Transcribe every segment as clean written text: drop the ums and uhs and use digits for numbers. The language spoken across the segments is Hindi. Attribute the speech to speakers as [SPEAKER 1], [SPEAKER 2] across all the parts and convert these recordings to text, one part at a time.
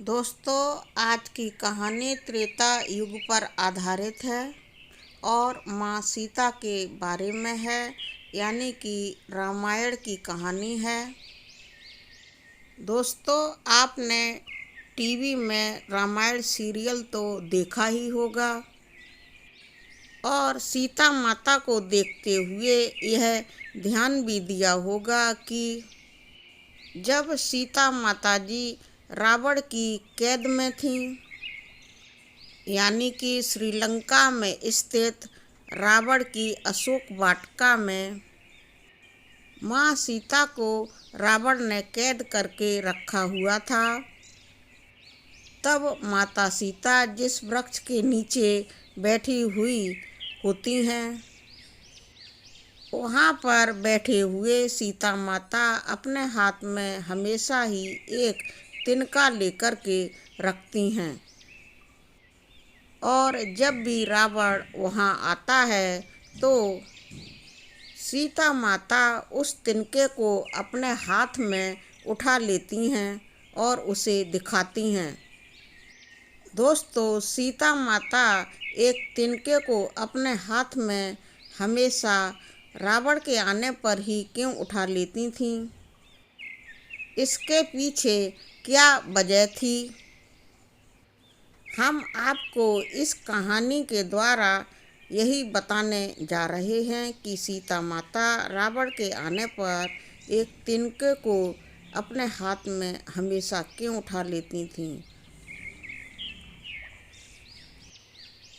[SPEAKER 1] दोस्तों, आज की कहानी त्रेता युग पर आधारित है और माँ सीता के बारे में है, यानी कि रामायण की कहानी है। दोस्तों, आपने टीवी में रामायण सीरियल तो देखा ही होगा और सीता माता को देखते हुए यह ध्यान भी दिया होगा कि जब सीता माता जी रावण की कैद में थीं, यानी कि श्रीलंका में स्थित रावण की अशोक वाटिका में माँ सीता को रावण ने कैद करके रखा हुआ था। तब माता सीता जिस वृक्ष के नीचे बैठी हुई होती हैं, वहाँ पर बैठे हुए सीता माता अपने हाथ में हमेशा ही एक तिनका लेकर के रखती हैं और जब भी रावण वहाँ आता है तो सीता माता उस तिनके को अपने हाथ में उठा लेती हैं और उसे दिखाती हैं। दोस्तों, सीता माता एक तिनके को अपने हाथ में हमेशा रावण के आने पर ही क्यों उठा लेती थीं? इसके पीछे क्या वजह थी? हम आपको इस कहानी के द्वारा यही बताने जा रहे हैं कि सीता माता रावण के आने पर एक तिनके को अपने हाथ में हमेशा क्यों उठा लेती थीं।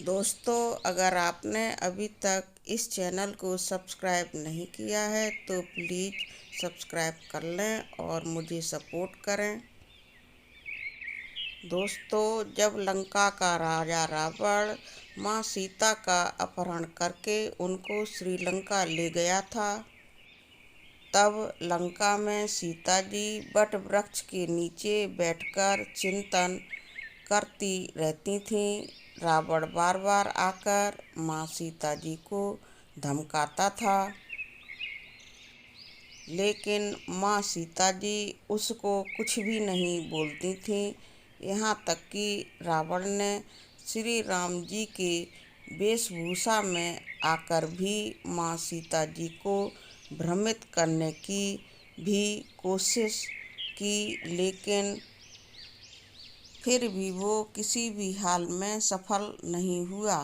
[SPEAKER 1] दोस्तों, अगर आपने अभी तक इस चैनल को सब्सक्राइब नहीं किया है तो प्लीज़ सब्सक्राइब कर लें और मुझे सपोर्ट करें। दोस्तों, जब लंका का राजा रावण माँ सीता का अपहरण करके उनको श्रीलंका ले गया था, तब लंका में सीता जी वट वृक्ष के नीचे बैठकर चिंतन करती रहती थीं। रावण बार बार आकर माँ सीता जी को धमकाता था, लेकिन माँ सीता जी उसको कुछ भी नहीं बोलती थीं। यहाँ तक कि रावण ने श्री राम जी के वेशभूषा में आकर भी माँ सीता जी को भ्रमित करने की भी कोशिश की, लेकिन फिर भी वो किसी भी हाल में सफल नहीं हुआ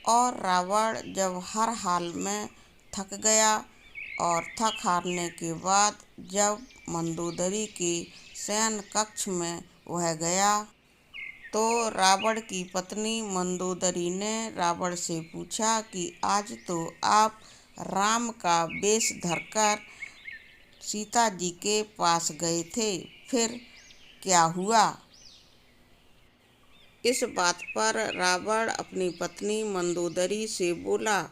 [SPEAKER 1] और रावण जब हर हाल में थक गया और थक हारने के बाद जब मंदोदरी के शयन कक्ष में वह गया तो रावण की पत्नी मंदोदरी ने रावण से पूछा कि आज तो आप राम का वेश धरकर सीता जी के पास गए थे, फिर क्या हुआ? इस बात पर रावण अपनी पत्नी मंदोदरी से बोला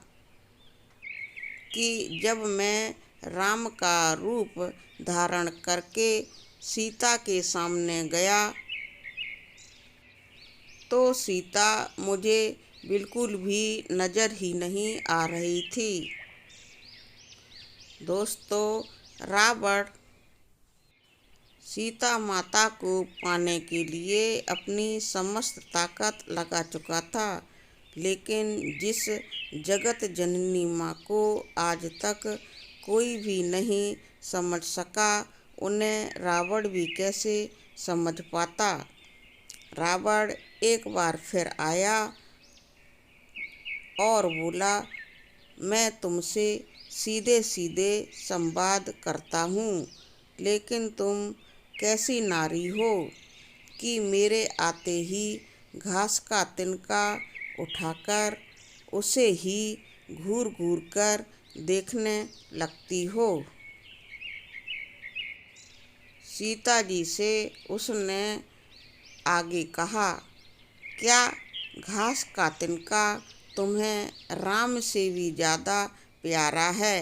[SPEAKER 1] कि जब मैं राम का रूप धारण करके सीता के सामने गया तो सीता मुझे बिल्कुल भी नज़र ही नहीं आ रही थी। दोस्तों, रावण सीता माता को पाने के लिए अपनी समस्त ताकत लगा चुका था, लेकिन जिस जगत जननी माँ को आज तक कोई भी नहीं समझ सका, उन्हें रावण भी कैसे समझ पाता। रावण एक बार फिर आया और बोला, मैं तुमसे सीधे सीधे संवाद करता हूँ, लेकिन तुम कैसी नारी हो कि मेरे आते ही घास का तिनका उठाकर उसे ही घूर घूर कर देखने लगती हो। सीता जी से उसने आगे कहा, क्या घास का तिनका तुम्हें राम से भी ज़्यादा प्यारा है?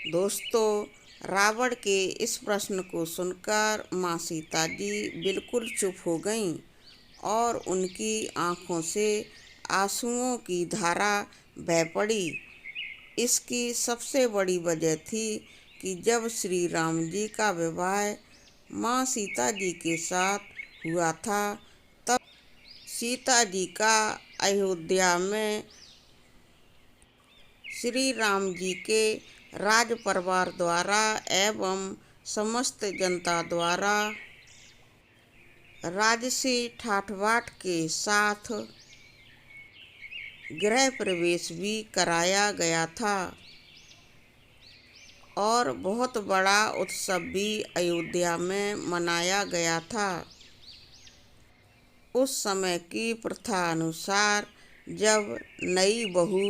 [SPEAKER 1] दोस्तों, रावण के इस प्रश्न को सुनकर माँ सीता जी बिल्कुल चुप हो गईं और उनकी आँखों से आंसुओं की धारा बह पड़ी। इसकी सबसे बड़ी वजह थी कि जब श्री राम जी का विवाह माँ सीता जी के साथ हुआ था, तब सीता जी का अयोध्या में श्री राम जी के राज परिवार द्वारा एवं समस्त जनता द्वारा राजसी ठाठ बाट के साथ गृह प्रवेश भी कराया गया था और बहुत बड़ा उत्सव भी अयोध्या में मनाया गया था। उस समय की प्रथा अनुसार जब नई बहू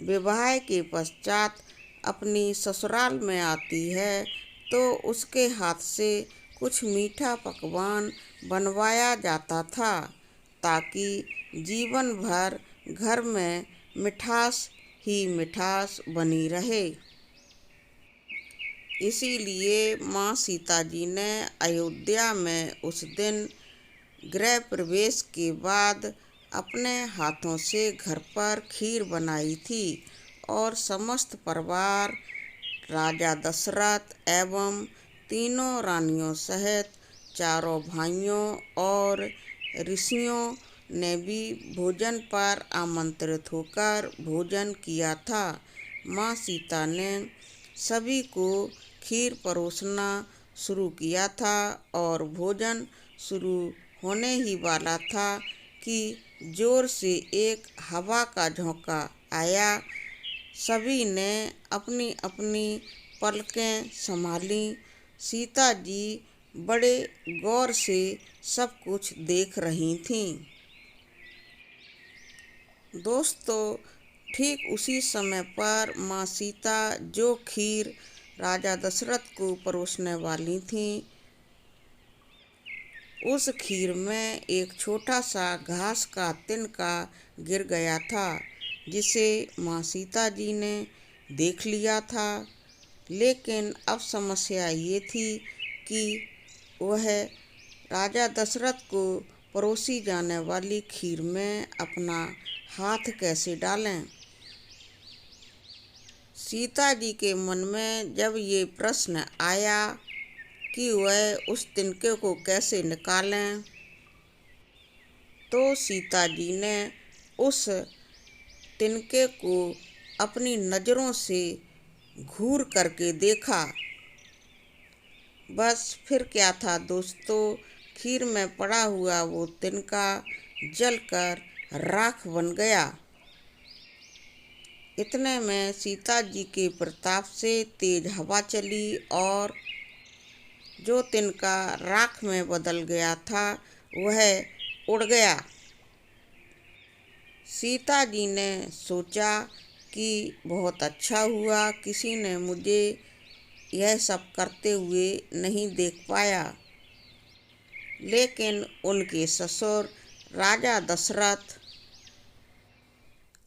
[SPEAKER 1] विवाह के पश्चात अपनी ससुराल में आती है तो उसके हाथ से कुछ मीठा पकवान बनवाया जाता था ताकि जीवन भर घर में मिठास ही मिठास बनी रहे। इसीलिए माँ सीता जी ने अयोध्या में उस दिन गृह प्रवेश के बाद अपने हाथों से घर पर खीर बनाई थी और समस्त परिवार राजा दशरथ एवं तीनों रानियों सहित चारों भाइयों और ऋषियों ने भी भोजन पर आमंत्रित होकर भोजन किया था। माँ सीता ने सभी को खीर परोसना शुरू किया था और भोजन शुरू होने ही वाला था कि जोर से एक हवा का झोंका आया। सभी ने अपनी अपनी पलकें संभाली। सीता जी बड़े गौर से सब कुछ देख रही थीं। दोस्तों, ठीक उसी समय पर माँ सीता जो खीर राजा दशरथ को परोसने वाली थीं, उस खीर में एक छोटा सा घास का तिनका गिर गया था, जिसे माँ सीता जी ने देख लिया था। लेकिन अब समस्या ये थी कि वह राजा दशरथ को परोसी जाने वाली खीर में अपना हाथ कैसे डालें। सीता जी के मन में जब ये प्रश्न आया कि वह उस तिनके को कैसे निकालें, तो सीता जी ने उस तिनके को अपनी नज़रों से घूर करके देखा। बस फिर क्या था दोस्तों, खीर में पड़ा हुआ वो तिनका जलकर राख बन गया। इतने में सीता जी के प्रताप से तेज हवा चली और जो तिनका राख में बदल गया था वह उड़ गया। सीता जी ने सोचा कि बहुत अच्छा हुआ, किसी ने मुझे यह सब करते हुए नहीं देख पाया। लेकिन उनके ससुर राजा दशरथ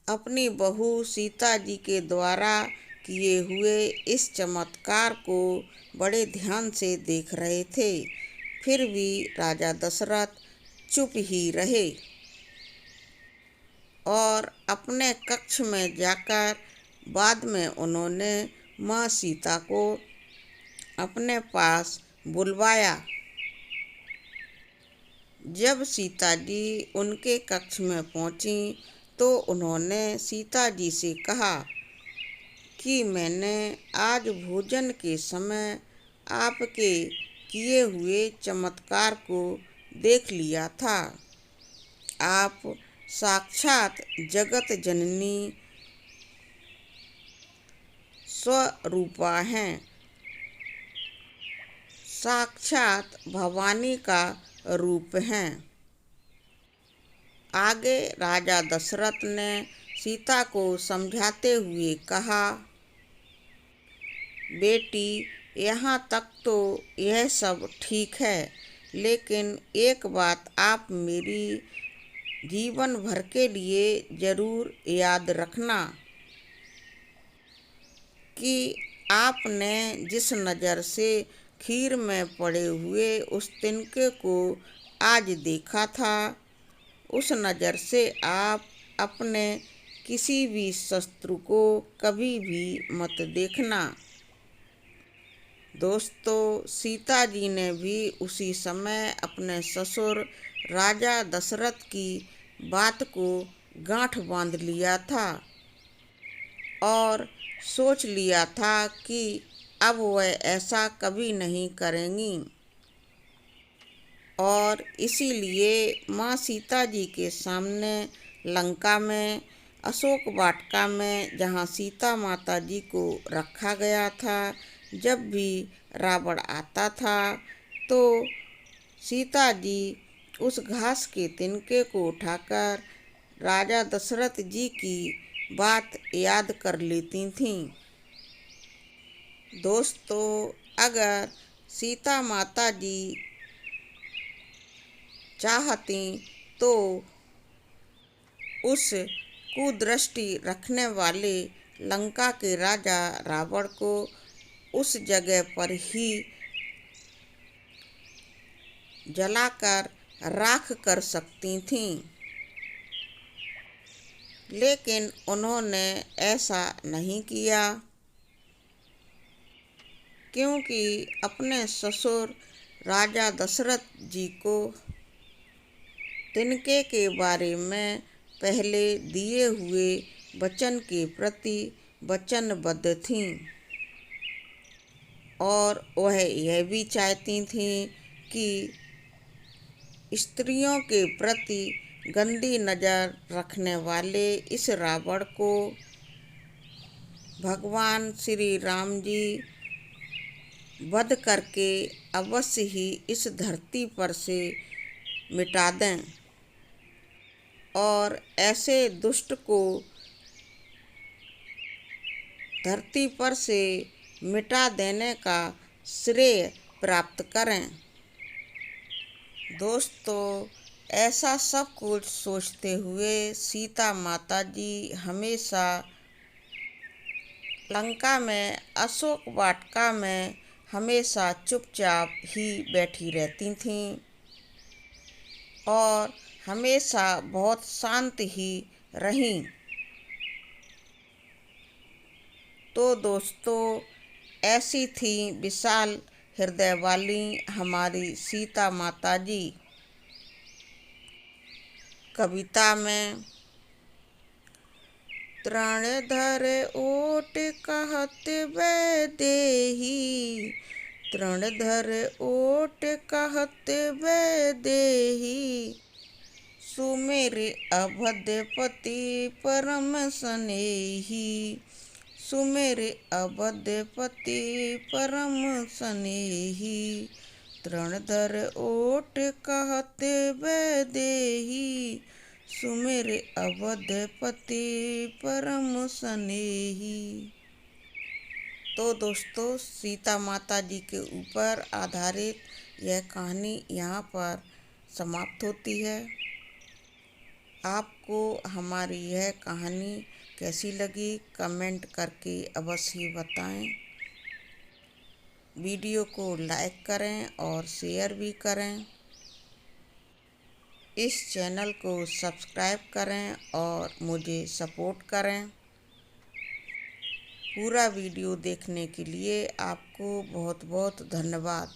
[SPEAKER 1] अपनी बहू सीता जी के द्वारा किए हुए इस चमत्कार को बड़े ध्यान से देख रहे थे। फिर भी राजा दशरथ चुप ही रहे और अपने कक्ष में जाकर बाद में उन्होंने माँ सीता को अपने पास बुलवाया। जब सीता जी उनके कक्ष में पहुंची तो उन्होंने सीता जी से कहा कि मैंने आज भोजन के समय आपके किए हुए चमत्कार को देख लिया था। आप साक्षात जगत जननी स्वरूपा हैं, साक्षात भवानी का रूप हैं। आगे राजा दशरथ ने सीता को समझाते हुए कहा, बेटी, यहाँ तक तो यह सब ठीक है, लेकिन एक बात आप मेरी जीवन भर के लिए जरूर याद रखना कि आपने जिस नज़र से खीर में पड़े हुए उस तिनके को आज देखा था, उस नज़र से आप अपने किसी भी शत्रु को कभी भी मत देखना। दोस्तों, सीता जी ने भी उसी समय अपने ससुर राजा दशरथ की बात को गांठ बांध लिया था और सोच लिया था कि अब वह ऐसा कभी नहीं करेंगी। और इसीलिए माँ सीता जी के सामने लंका में अशोक वाटिका में, जहाँ सीता माता जी को रखा गया था, जब भी रावण आता था तो सीता जी उस घास के तिनके को उठाकर राजा दशरथ जी की बात याद कर लेती थीं। दोस्तों, अगर सीता माता जी चाहती तो उस कुदृष्टि रखने वाले लंका के राजा रावण को उस जगह पर ही जलाकर राख कर सकती थीं, लेकिन उन्होंने ऐसा नहीं किया, क्योंकि अपने ससुर राजा दशरथ जी को तिनके के बारे में पहले दिए हुए वचन के प्रति वचनबद्ध थीं और वह यह भी चाहती थीं कि स्त्रियों के प्रति गंदी नज़र रखने वाले इस रावण को भगवान श्री राम जी वध करके अवश्य ही इस धरती पर से मिटा दें और ऐसे दुष्ट को धरती पर से मिटा देने का श्रेय प्राप्त करें। दोस्तों, ऐसा सब कुछ सोचते हुए सीता माता जी हमेशा लंका में अशोक वाटिका में हमेशा चुपचाप ही बैठी रहती थीं और हमेशा बहुत शांत ही रहीं। तो दोस्तों, ऐसी थी विशाल हृदय वाली हमारी सीता माता जी। कविता में तृण धर ओट कहत वैदेही, तृण धर ओट कहत वैदेही, सुमिर अवधपति परम स्नेही, सुमिर अवधपति परम स्नेही, तृण धर ओट कहत वैदेही, सुमिर अवधपति परम स्नेही। तो दोस्तों, सीता माता जी के ऊपर आधारित यह कहानी यहाँ पर समाप्त होती है। आपको हमारी यह कहानी कैसी लगी कमेंट करके अवश्य बताएं। वीडियो को लाइक करें और शेयर भी करें। इस चैनल को सब्सक्राइब करें और मुझे सपोर्ट करें। पूरा वीडियो देखने के लिए आपको बहुत बहुत धन्यवाद।